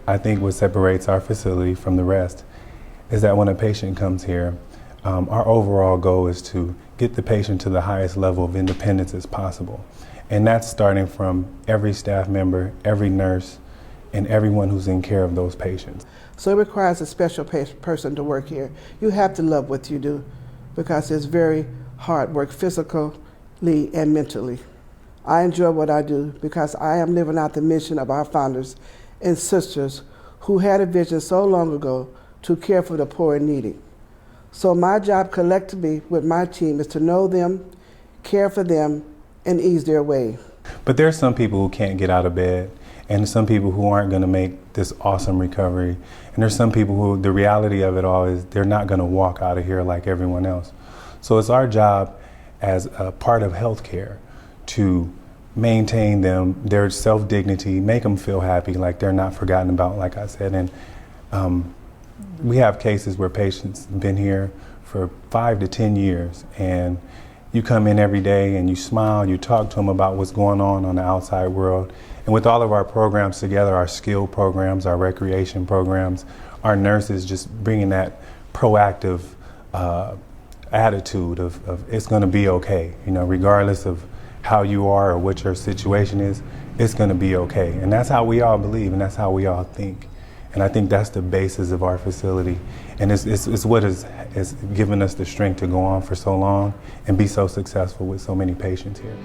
I think what separates our facility from the rest is that when a patient comes here, our overall goal is to get the patient to the highest level of independence as possible. And that's starting from every staff member, every nurse, and everyone who's in care of those patients. So it requires a special person to work here. You have to love what you do because it's very hard work, physically and mentally. I enjoy what I do because I am living out the mission of our founders and sisters who had a vision so long ago to care for the poor and needy. So my job collectively with my team is to know them, care for them, and ease their way. But there's some people who can't get out of bed, and some people who aren't going to make this awesome recovery. And there's some people who, the reality of it all is they're not going to walk out of here like everyone else. So it's our job as a part of healthcare to maintain them, their self-dignity, make them feel happy, like they're not forgotten about, like I said. And we have cases where patients have been here for 5 to 10 years, and you come in every day and you smile, you talk to them about what's going on the outside world. And with all of our programs together, our skill programs, our recreation programs, our nurses just bringing that proactive attitude of it's going to be okay, you know, regardless of how you are or what your situation is, it's going to be okay. And that's how we all believe, and that's how we all think. And I think that's the basis of our facility. And it's what has given us the strength to go on for so long and be so successful with so many patients here.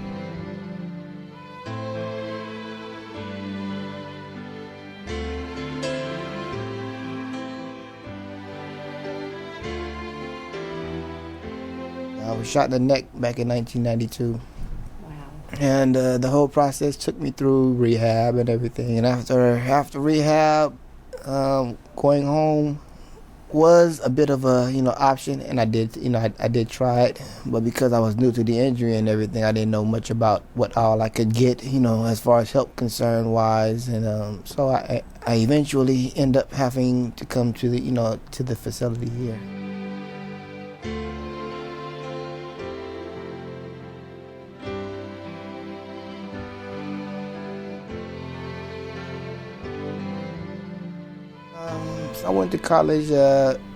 I was shot in the neck back in 1992. Wow. And the whole process took me through rehab and everything. And after rehab, going home was a bit of a option, and I did try it, but because I was new to the injury and everything, I didn't know much about what all I could get as far as help concern wise, and so I eventually end up having to come to the to the facility here. I went to college,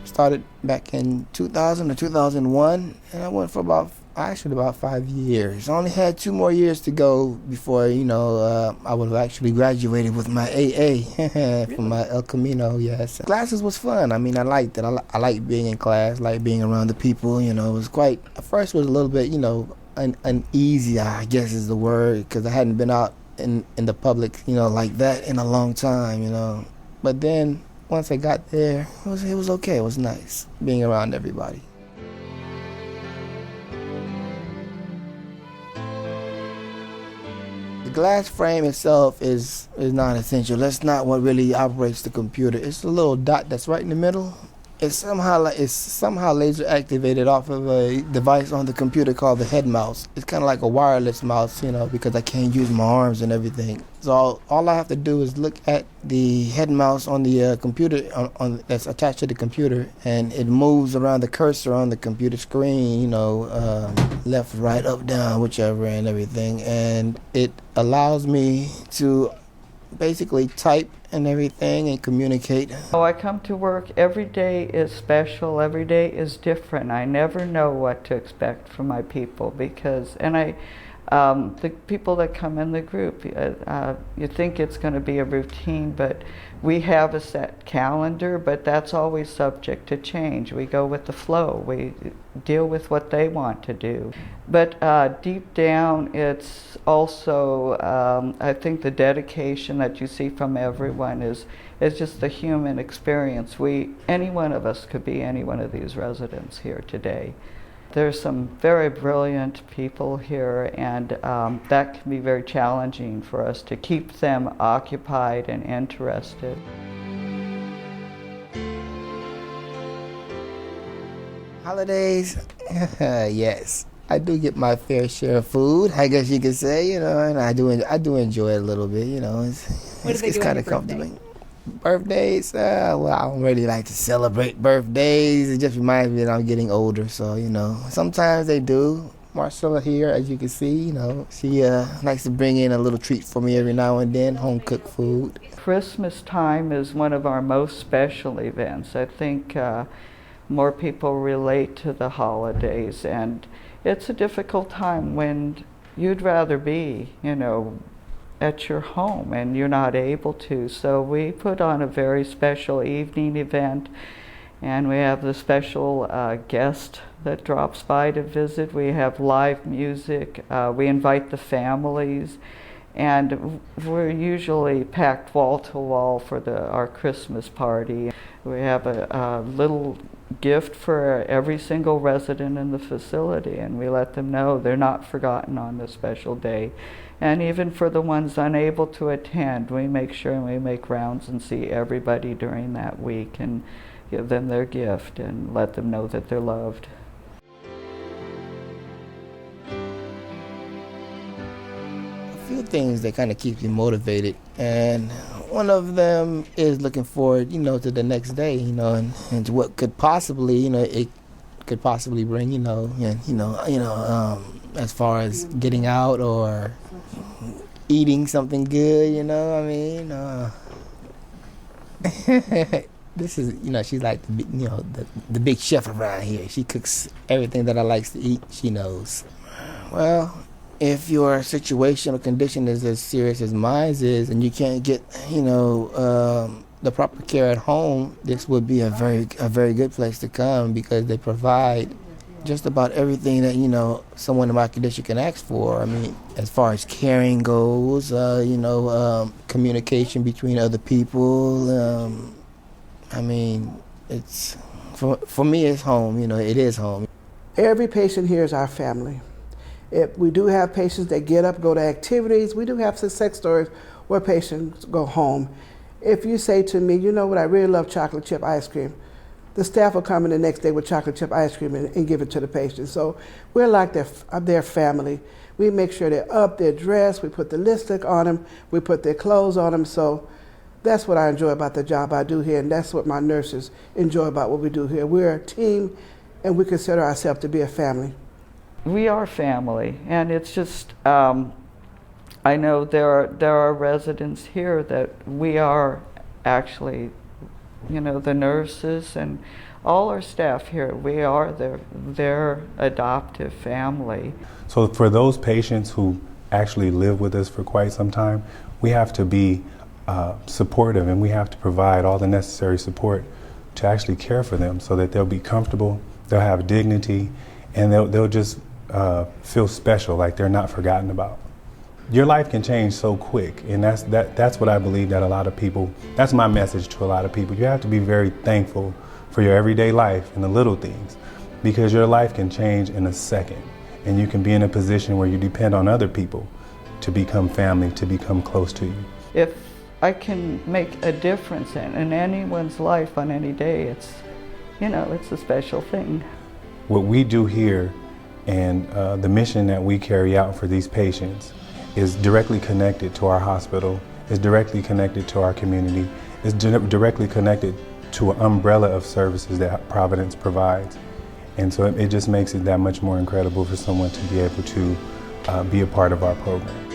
started back in 2000 or 2001, and I went for about 5 years. I only had 2 more years to go before, I would have actually graduated with my AA from my El Camino, yes. Classes was fun. I mean, I liked it. I liked being in class, liked being around the people, It was quite, at first it was a little bit, uneasy, I guess is the word, because I hadn't been out in the public, like that in a long time, But then, once I got there, it was okay. It was nice being around everybody. The glass frame itself is non-essential. That's not what really operates the computer. It's the little dot that's right in the middle. It's somehow laser activated off of a device on the computer called the head mouse. It's kind of like a wireless mouse, because I can't use my arms and everything. So all I have to do is look at the head mouse on the computer on that's attached to the computer, and it moves around the cursor on the computer screen, left, right, up, down, whichever, and everything. And it allows me to basically type and everything and communicate. I come to work, every day is special, every day is different. I never know what to expect from my people the people that come in the group, you think it's going to be a routine, but we have a set calendar, but that's always subject to change. We go with the flow. We deal with what they want to do. But deep down, it's also, I think the dedication that you see from everyone is just the human experience. Any one of us could be any one of these residents here today. There's some very brilliant people here, and that can be very challenging for us to keep them occupied and interested. Holidays, yes. I do get my fair share of food, I guess you could say, and I do enjoy it a little bit, It's kind of comfortable. Birthdays, well, I don't really like to celebrate birthdays. It just reminds me that I'm getting older, so, sometimes they do. Marcella here, as you can see, she likes to bring in a little treat for me every now and then, home-cooked food. Christmas time is one of our most special events. I think more people relate to the holidays, and it's a difficult time when you'd rather be, at your home and you're not able to. So we put on a very special evening event, and we have the special guest that drops by to visit. We have live music. We invite the families, and we're usually packed wall to wall for our Christmas party. We have a little gift for every single resident in the facility, and we let them know they're not forgotten on this special day. And even for the ones unable to attend, we make sure and we make rounds and see everybody during that week and give them their gift and let them know that they're loved. A few things that kind of keep you motivated, and one of them is looking forward, to the next day, and to what could possibly, it could possibly bring, as far as getting out or eating something good, this is, she's like the big chef around here. She cooks everything that I likes to eat. She knows. Well, if your situation or condition is as serious as mine is, and you can't get, the proper care at home, this would be a very good place to come, because they provide just about everything that someone in my condition can ask for. I mean, as far as caring goes, communication between other people. I mean, it's for me, it's home. It is home. Every patient here is our family. If we do have patients that get up, go to activities. We do have success stories where patients go home. If you say to me, you know what, I really love chocolate chip ice cream, the staff will come in the next day with chocolate chip ice cream and give it to the patient. So we're like their family. We make sure they're up, they're dressed, we put the lipstick on them, we put their clothes on them. So that's what I enjoy about the job I do here, and that's what my nurses enjoy about what we do here. We're a team, and we consider ourselves to be a family. We are family, and it's just, I know there are residents here that we are actually, the nurses and all our staff here, we are their adoptive family. So for those patients who actually live with us for quite some time, we have to be supportive, and we have to provide all the necessary support to actually care for them so that they'll be comfortable, they'll have dignity, and they'll just feel special, like they're not forgotten about. Your life can change so quick, and that's what I believe that a lot of people, that's my message to a lot of people. You have to be very thankful for your everyday life and the little things, because your life can change in a second, and you can be in a position where you depend on other people to become family, to become close to you. If I can make a difference in anyone's life on any day, it's a special thing. What we do here and the mission that we carry out for these patients is directly connected to our hospital, is directly connected to our community, is directly connected to an umbrella of services that Providence provides. And so it just makes it that much more incredible for someone to be able to be a part of our program.